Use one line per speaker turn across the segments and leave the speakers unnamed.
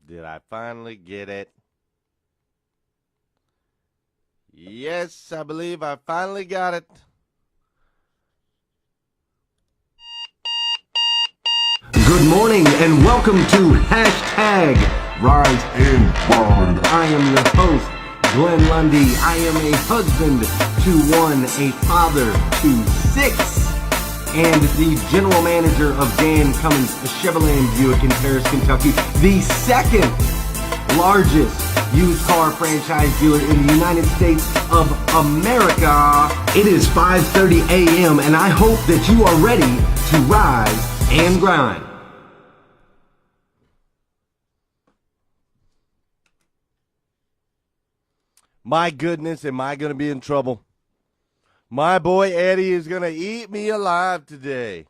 Did I finally get it? Yes, I believe I finally got it.
Good morning and welcome to Hashtag Rise and Grind. I am your host, Glenn Lundy. I am a husband to one, a father to six, and the general manager of Dan Cummins Chevrolet Buick in Paris, Kentucky, the second largest used car franchise dealer in the United States of America. It is 5:30 a.m. and I hope that you are ready to rise and grind.
My goodness, am I going to be in trouble? My boy Eddie is going to eat me alive today.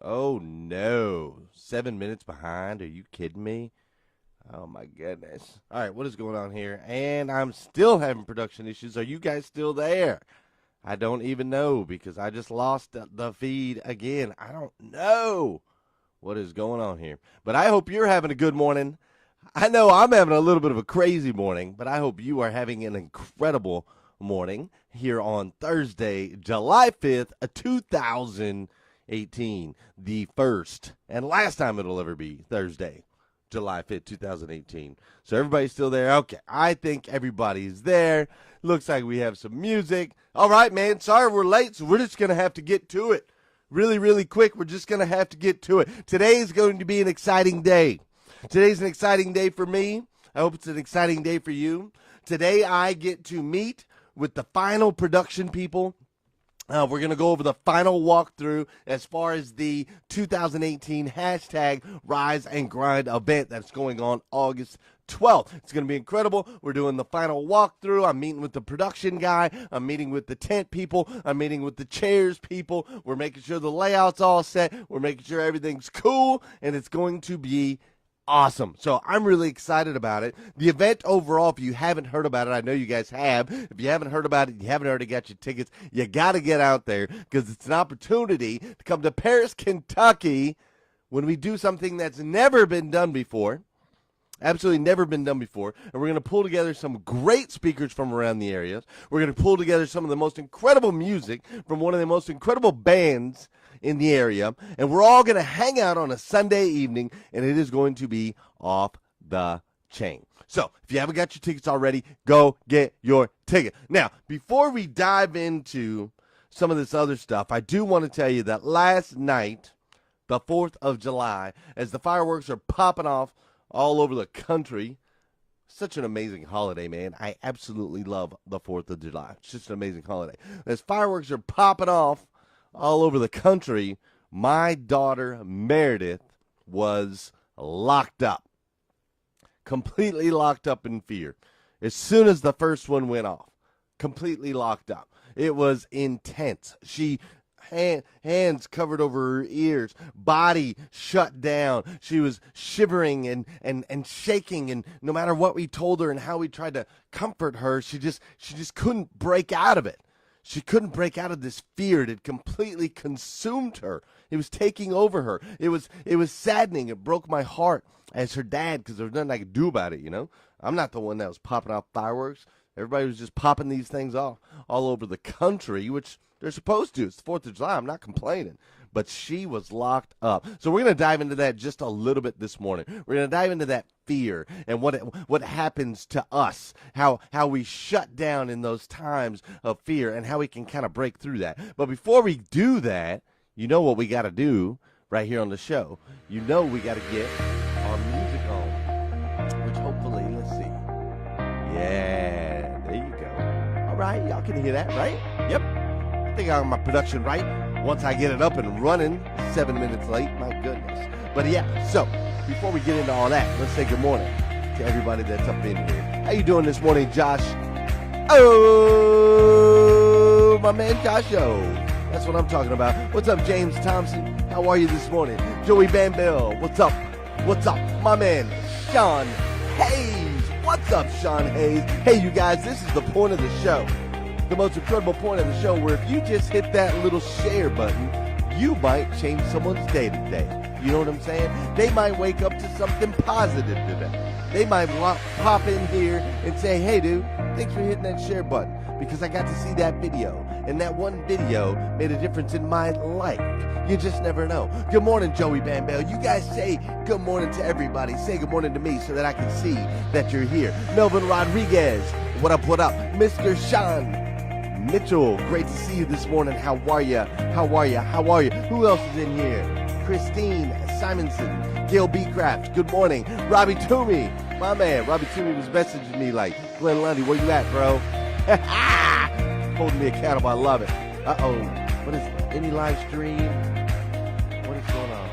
Oh, no. 7 minutes behind? Are you kidding me? Oh, my goodness. All right, what is going on here? And I'm still having production issues. Are you guys still there? I don't even know because I just lost the feed again. I don't know what is going on here. But I hope you're having a good morning. I know I'm having a little bit of a crazy morning, but I hope you are having an incredible morning here on Thursday, July 5th, 2018, the first and last time it'll ever be Thursday, July 5th, 2018. So everybody's still there? Okay, I think everybody's there. Looks like we have some music. All right, man, sorry we're late, so we're just going to have to get to it. Really, really quick, we're just going to have to get to it. Today is going to be an exciting day. Today's an exciting day for me. I hope it's an exciting day for you. Today I get to meet with the final production people. We're going to go over the final walkthrough as far as the 2018 Hashtag Rise and Grind event that's going on August 12th. It's going to be incredible. We're doing the final walkthrough. I'm meeting with the production guy. I'm meeting with the tent people. I'm meeting with the chairs people. We're making sure the layout's all set. We're making sure everything's cool, and it's going to be awesome. So I'm really excited about it. The event overall, if you haven't heard about it, I know you guys have. If you haven't heard about it, you haven't already got your tickets, you got to get out there because it's an opportunity to come to Paris, Kentucky when we do something that's never been done before. Absolutely never been done before. And we're going to pull together some great speakers from around the area. We're going to pull together some of the most incredible music from one of the most incredible bands in the area, and we're all going to hang out on a Sunday evening, and it is going to be off the chain. So if you haven't got your tickets already, go get your ticket. Now, before we dive into some of this other stuff, I do want to tell you that last night, the 4th of July, as the fireworks are popping off all over the country, such an amazing holiday, man. I absolutely love the 4th of July. It's just an amazing holiday. As fireworks are popping off all over the country, my daughter Meredith was locked up, completely locked up in fear. As soon as the first one went off, completely locked up. It was intense. She hands covered over her ears, body shut down. She was shivering and shaking, and no matter what we told her and how we tried to comfort her, she just couldn't break out of it. She couldn't break out of this fear. It had completely consumed her. It was taking over her. It was saddening. It broke my heart as her dad because there was nothing I could do about it, you know. I'm not the one that was popping off fireworks. Everybody was just popping these things off all over the country, which they're supposed to. It's the 4th of July. I'm not complaining. But she was locked up. So we're going to dive into that just a little bit this morning. We're going to dive into that fear and what happens to us, how we shut down in those times of fear and how we can kind of break through that. But before we do that, you know what we got to do right here on the show. You know we got to get our music on, which hopefully, let's see. Yeah, there you go. All right, y'all can hear that, right? Yep. I think I got my production right. Once I get it up and running, 7 minutes late, my goodness. But yeah, so before we get into all that, let's say good morning to everybody that's up in here. How you doing this morning, Josh? Oh, my man Josho. That's what I'm talking about. What's up, James Thompson? How are you this morning? Joey Van Bell, what's up? What's up? My man, Sean Hayes. What's up, Sean Hayes? Hey, you guys, this is the point of the show. The most incredible point of the show where if you just hit that little share button, you might change someone's day today. You know what I'm saying? They might wake up to something positive today. They might pop in here and say, hey, dude, thanks for hitting that share button because I got to see that video. And that one video made a difference in my life. You just never know. Good morning, Joey Bambell. You guys say good morning to everybody. Say good morning to me so that I can see that you're here. Melvin Rodriguez, what up, what up? Mr. Sean Mitchell, great to see you this morning. How are you? How are you? How are you? Who else is in here? Christine Simonson, Gail B. Craft, good morning. Robbie Toomey, my man. Robbie Toomey was messaging me like, Glenn Lundy, where you at, bro? Holding me accountable. I love it. Uh-oh. What is it? Any live stream? What is going on?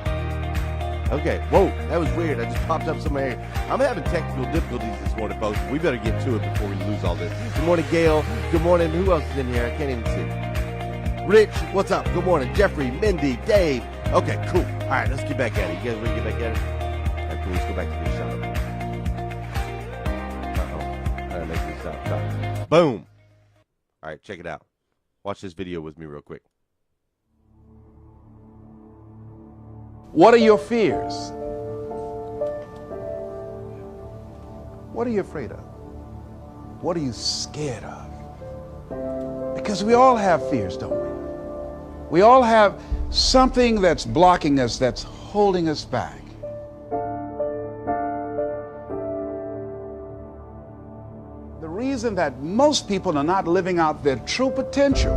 Okay. Whoa. That was weird. I just popped up somewhere. I'm having technical difficulties this morning, folks. We better get to it before we lose all this. Good morning, Gail. Good morning. Who else is in here? I can't even see. Rich, what's up? Good morning. Jeffrey, Mindy, Dave. Okay, cool. All right, let's get back at it. You guys ready to get back at it? All right, cool. Let's go back to this shot. Uh-oh. I gotta make this stop. Boom. All right, check it out. Watch this video with me real quick.
What are your fears? What are you afraid of? What are you scared of? Because we all have fears, don't we? We all have something that's blocking us, that's holding us back. The reason that most people are not living out their true potential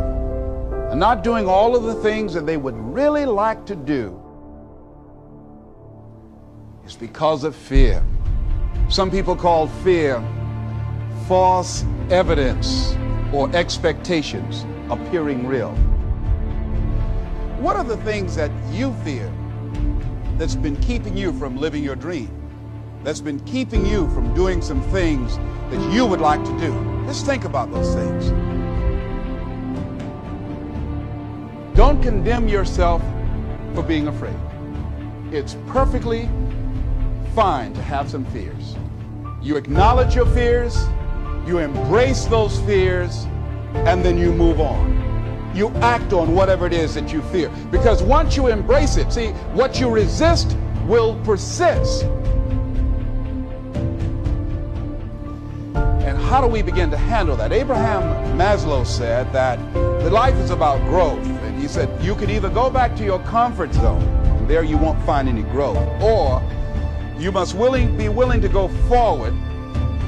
and not doing all of the things that they would really like to do is because of fear. Some people call fear false evidence or expectations appearing real. What are the things that you fear that's been keeping you from living your dream? That's been keeping you from doing some things that you would like to do? Just think about those things. Don't condemn yourself for being afraid. It's perfectly fine to have some fears. You acknowledge your fears, you embrace those fears, and then you move on. You act on whatever it is that you fear. Because once you embrace it, see, what you resist will persist. And how do we begin to handle that? Abraham Maslow said that the life is about growth. And he said you could either go back to your comfort zone, and there you won't find any growth, or you must be willing to go forward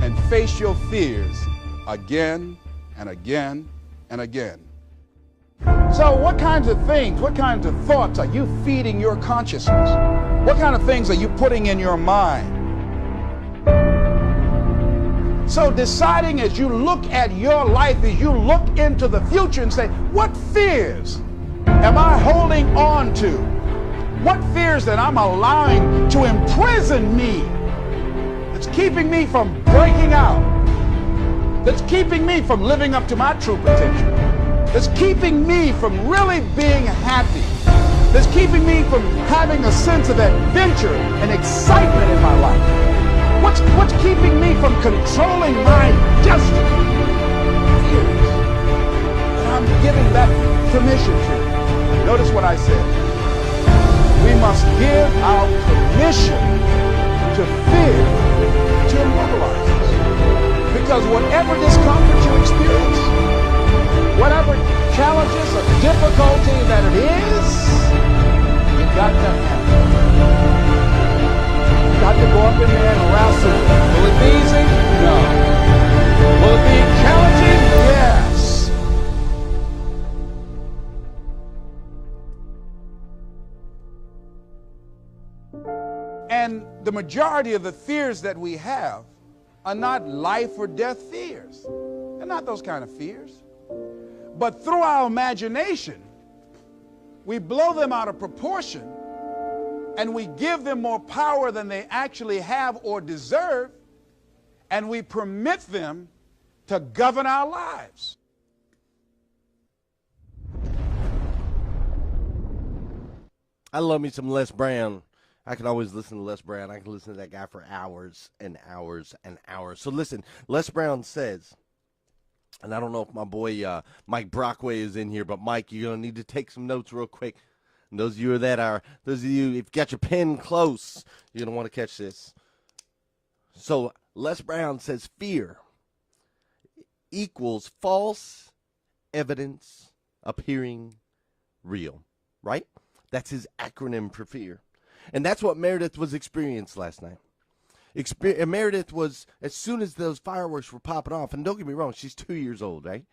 and face your fears again and again and again. So what kinds of things, what kinds of thoughts are you feeding your consciousness? What kind of things are you putting in your mind? So deciding as you look at your life, as you look into the future and say, what fears am I holding on to? What fears that I'm allowing to imprison me, that's keeping me from breaking out, that's keeping me from living up to my true potential, that's keeping me from really being happy, that's keeping me from having a sense of adventure and excitement in my life? What's keeping me from controlling my destiny? Fears. And I'm giving that permission to. Notice what I said. We must give our permission to fear to immobilize us. Because whatever discomfort you experience, whatever challenges or difficulty that it is, you've got to handle. You've got to go up in there and wrestle. Will it be easy? No. Will it be challenging? Yes. And the majority of the fears that we have are not life or death fears. They're not those kind of fears. But through our imagination, we blow them out of proportion and we give them more power than they actually have or deserve, and we permit them to govern our lives.
I love me some Les Brown. I can always listen to Les Brown. I can listen to that guy for hours and hours and hours. So listen, Les Brown says, and I don't know if my boy Mike Brockway is in here, but Mike, you're going to need to take some notes real quick. And those of you if you've got your pen close, you're going to want to catch this. So Les Brown says fear equals false evidence appearing real, right? That's his acronym for fear. And that's what Meredith was experiencing last night. Meredith was, as soon as those fireworks were popping off, and don't get me wrong, she's 2 years old, right?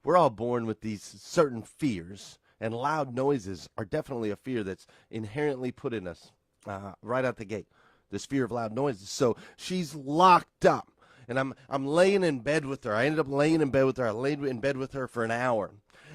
We're all born with these certain fears, and loud noises are definitely a fear that's inherently put in us right out the gate, this fear of loud noises. So she's locked up, and I'm laying in bed with her. I ended up laying in bed with her. I laid in bed with her for an hour.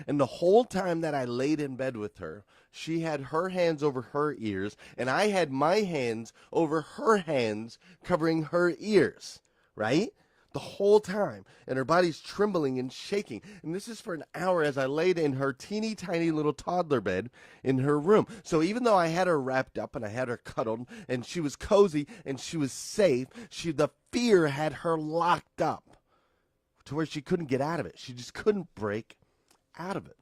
And the whole time that I laid in bed with her, she had her hands over her ears, and I had my hands over her hands covering her ears, right? The whole time. And her body's trembling and shaking. And this is for an hour as I laid in her teeny tiny little toddler bed in her room. So even though I had her wrapped up and I had her cuddled and she was cozy and she was safe, the fear had her locked up to where she couldn't get out of it. She just couldn't break out of it.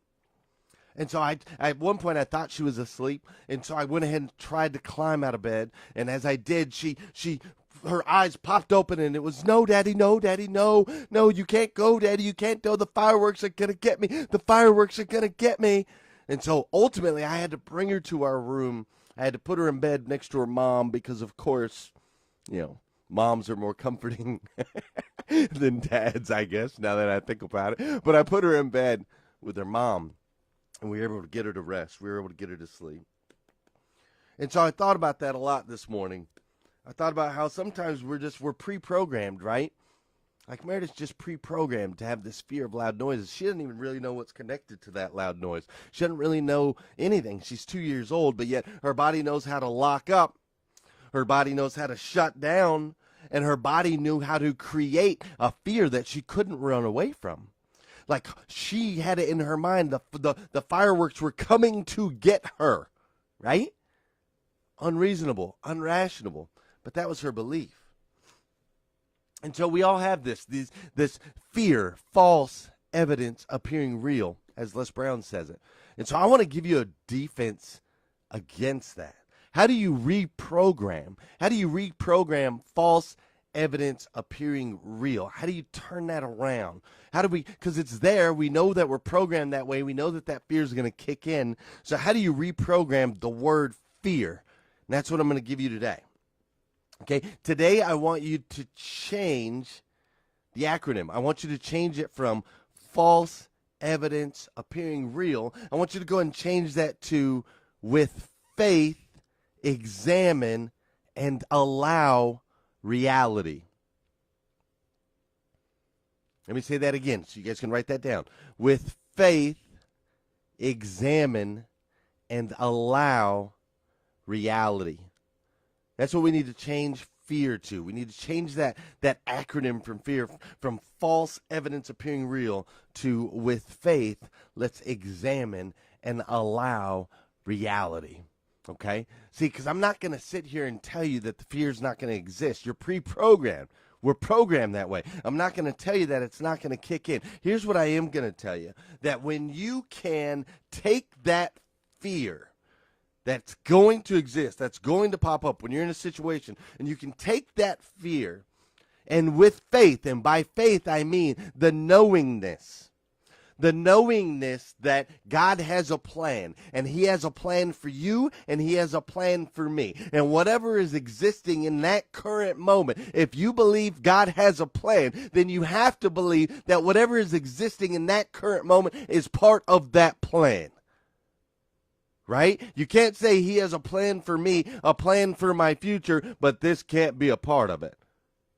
And so at one point I thought she was asleep, and so I went ahead and tried to climb out of bed. And as I did, her eyes popped open, and it was, no, Daddy, no, you can't go, Daddy, you can't go. The fireworks are gonna get me. The fireworks are gonna get me. And so ultimately, I had to bring her to our room. I had to put her in bed next to her mom because, of course, moms are more comforting than dads, I guess. Now that I think about it, but I put her in bed with her mom. And we were able to get her to rest. We were able to get her to sleep. And so I thought about that a lot this morning. I thought about how sometimes we're pre-programmed, right? Like Meredith's just pre-programmed to have this fear of loud noises. She doesn't even really know what's connected to that loud noise. She doesn't really know anything. She's 2 years old, but yet her body knows how to lock up. Her body knows how to shut down. And her body knew how to create a fear that she couldn't run away from. Like she had it in her mind, the fireworks were coming to get her, right? Unreasonable, unrational, but that was her belief. And so we all have this fear, false evidence appearing real, as Les Brown says it. And so I want to give you a defense against that. How do you reprogram? How do you reprogram false evidence appearing real? How do you turn that around? Because it's there, we know that we're programmed that way, we know that fear is going to kick in. So how do you reprogram the word fear? And that's what I'm going to give you today. Okay, today I want you to change the acronym. I want you to change it from false evidence appearing real. I want you to go and change that to with faith, examine, and allow reality. Let me say that again so you guys can write that down. With faith, examine, and allow reality. That's what we need to change fear to. We need to change that acronym from fear, from false evidence appearing real to with faith, let's examine and allow reality. Okay? See, because I'm not going to sit here and tell you that the fear is not going to exist. You're pre-programmed. We're programmed that way. I'm not going to tell you that it's not going to kick in. Here's what I am going to tell you. That when you can take that fear that's going to exist, that's going to pop up when you're in a situation, and you can take that fear and with faith, and by faith I mean the knowingness that God has a plan, and he has a plan for you, and he has a plan for me. And whatever is existing in that current moment, if you believe God has a plan, then you have to believe that whatever is existing in that current moment is part of that plan. Right? You can't say he has a plan for me, a plan for my future, but this can't be a part of it.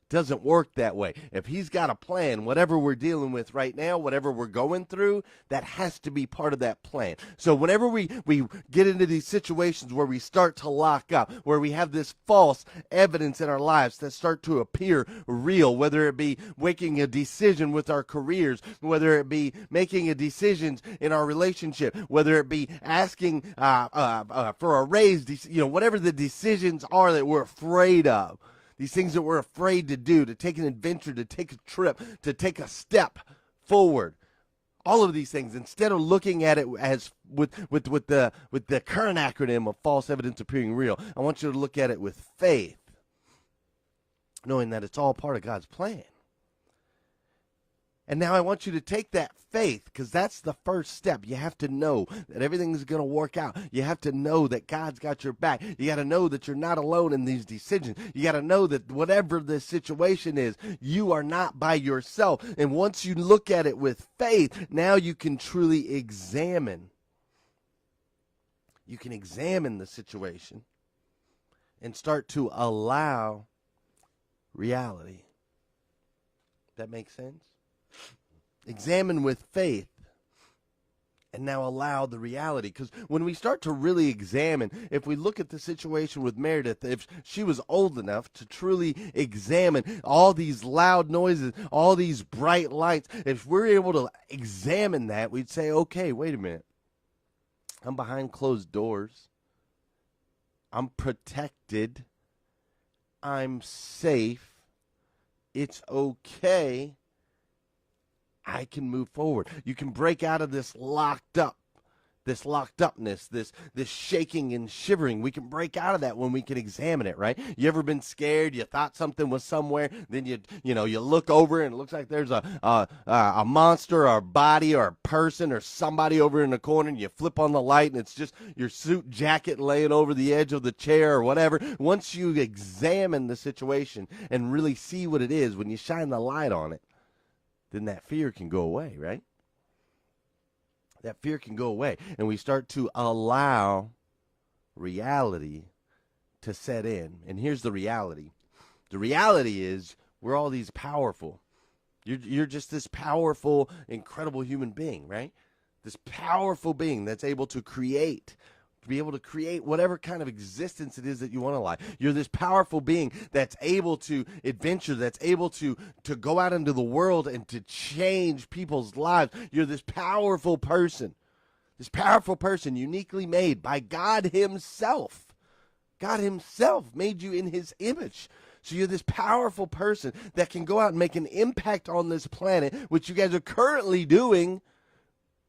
Doesn't work that way. If he's got a plan, whatever we're dealing with right now, whatever we're going through, that has to be part of that plan. So whenever we get into these situations where we start to lock up, where we have this false evidence in our lives that start to appear real, whether it be making a decision with our careers, whether it be making a decision in our relationship, whether it be asking for a raise, whatever the decisions are that we're afraid of. These things that we're afraid to do, to take an adventure, to take a trip, to take a step forward. all of these things, instead of looking at it as with the current acronym of false evidence appearing real, I want you to look at it with faith, knowing that it's all part of God's plan. And now I want you to take that faith, because that's the first step. You have to know that everything's going to work out. You have to know that God's got your back. You got to know that you're not alone in these decisions. You got to know that whatever the situation is, you are not by yourself. And once you look at it with faith, now you can truly examine. You can examine the situation and start to allow reality. That makes sense? Examine with faith and now allow the reality. Because when we start to really examine, if we look at the situation with Meredith, if she was old enough to truly examine all these loud noises, all these bright lights, if we're able to examine that, we'd say, okay, wait a minute. I'm behind closed doors. I'm protected. I'm safe. It's okay. I can move forward. You can break out of this locked upness, this shaking and shivering. We can break out of that when we can examine it, right? You ever been scared? You thought something was somewhere, then you look over and it looks like there's a monster or a body or a person or somebody over in the corner, and you flip on the light and it's just your suit jacket laying over the edge of the chair or whatever. Once you examine the situation and really see what it is, when you shine the light on it, then that fear can go away, right? That fear can go away. And we start to allow reality to set in. And here's the reality. The reality is we're all these powerful. You're just this powerful, incredible human being, right? This powerful being that's able to create, to be able to create whatever kind of existence it is that you want to live. You're this powerful being that's able to adventure, that's able to go out into the world and to change people's lives. You're this powerful person uniquely made by God himself. God himself made you in his image. So you're this powerful person that can go out and make an impact on this planet, which you guys are currently doing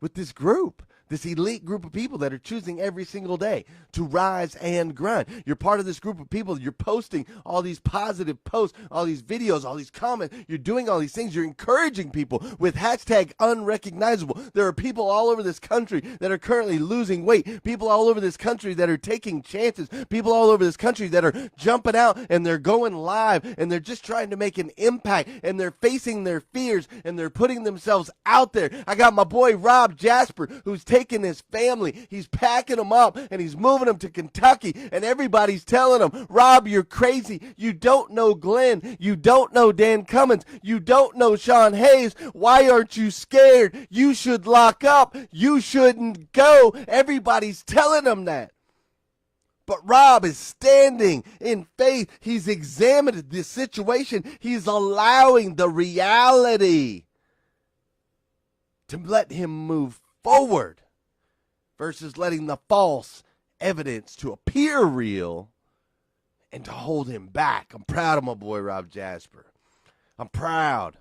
with this group. This elite group of people that are choosing every single day to rise and grind. You're part of this group of people. You're posting all these positive posts, all these videos, all these comments. You're doing all these things. You're encouraging people with hashtag unrecognizable. There are people all over this country that are currently losing weight. People all over this country that are taking chances. People all over this country that are jumping out and they're going live and they're just trying to make an impact and they're facing their fears and they're putting themselves out there. I got my boy Rob Jasper, who's taking his family, he's packing them up and he's moving them to Kentucky, and everybody's telling him, Rob, you're crazy. You don't know Glenn. You don't know Dan Cummins. You don't know Sean Hayes. Why aren't you scared? You should lock up. You shouldn't go. Everybody's telling him that. But Rob is standing in faith. He's examined the situation. He's allowing the reality to let him move forward versus letting the false evidence to appear real and to hold him back. I'm proud of my boy Rob Jasper. I'm proud.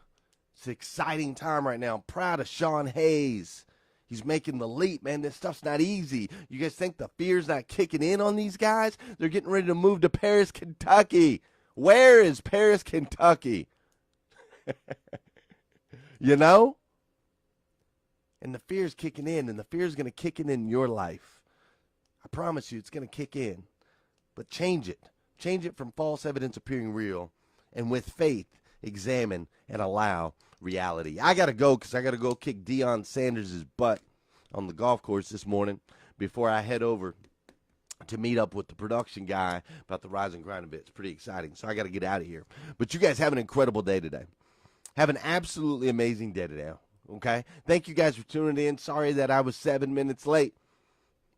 It's an exciting time right now. I'm proud of Sean Hayes. He's making the leap, man. This stuff's not easy. You guys think the fear's not kicking in on these guys? They're getting ready to move to Paris, Kentucky. Where is Paris, Kentucky? You know? And the fear's kicking in, and the fear's going to kick in your life. I promise you it's going to kick in. But change it. Change it from false evidence appearing real. And with faith, examine and allow reality. I got to go because I got to go kick Deion Sanders' butt on the golf course this morning before I head over to meet up with the production guy about the Rise and Grind a bit. It's pretty exciting. So I got to get out of here. But you guys have an incredible day today. Have an absolutely amazing day today. Okay? Thank you guys for tuning in. Sorry that I was 7 minutes late.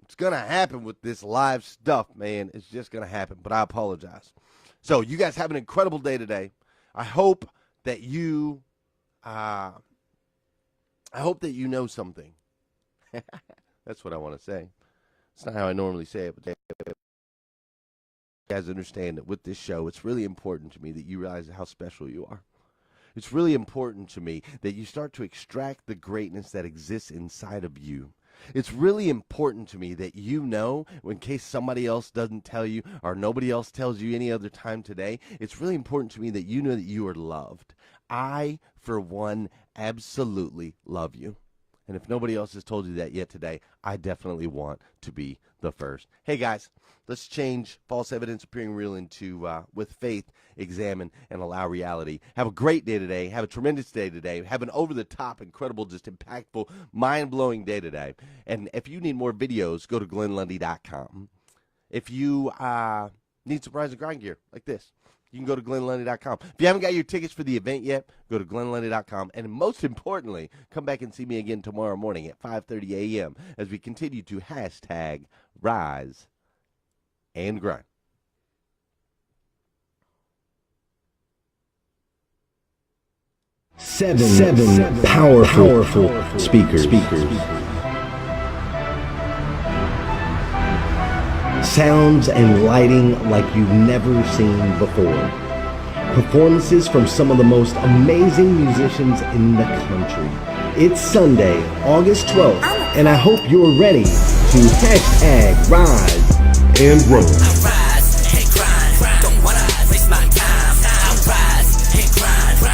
It's going to happen with this live stuff, man. It's just going to happen, but I apologize. So you guys have an incredible day today. I hope that you know something. That's what I want to say. It's not how I normally say it, but you guys understand that with this show, it's really important to me that you realize how special you are. It's really important to me that you start to extract the greatness that exists inside of you. It's really important to me that you know, in case somebody else doesn't tell you or nobody else tells you any other time today, it's really important to me that you know that you are loved. I, for one, absolutely love you. And if nobody else has told you that yet today, I definitely want to be the first. Hey guys, let's change false evidence appearing real into with faith, examine, and allow reality. Have a great day today. Have a tremendous day today. Have an over-the-top, incredible, just impactful, mind-blowing day today. And if you need more videos, go to GlennLundy.com. If you need some Rise and Grind gear like this, you can go to GlennLundy.com. If you haven't got your tickets for the event yet, go to GlennLundy.com. And most importantly, come back and see me again tomorrow morning at 5:30 a.m. as we continue to hashtag Rise and Grind.
Seven powerful speakers. Sounds and lighting like you've never seen before. Performances from some of the most amazing musicians in the country. It's Sunday, August 12th, and I hope you're ready to hashtag Rise and Grind.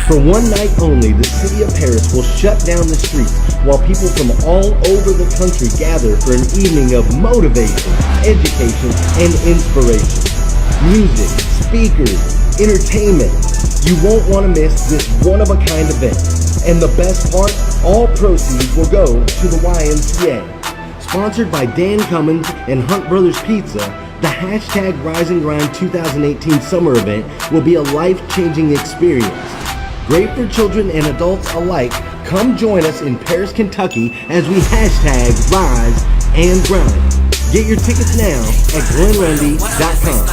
For one night only, the city of Paris will shut down the streets while people from all over the country gather for an evening of motivation, education, and inspiration. Music, speakers, entertainment. You won't want to miss this one-of-a-kind event. And the best part, all proceeds will go to the YMCA. Sponsored by Dan Cummins and Hunt Brothers Pizza, the hashtag Rise and Grind 2018 summer event will be a life-changing experience. Great for children and adults alike. Come join us in Paris, Kentucky as we hashtag Rise and Grind. Get your tickets now at GlennLundy.com.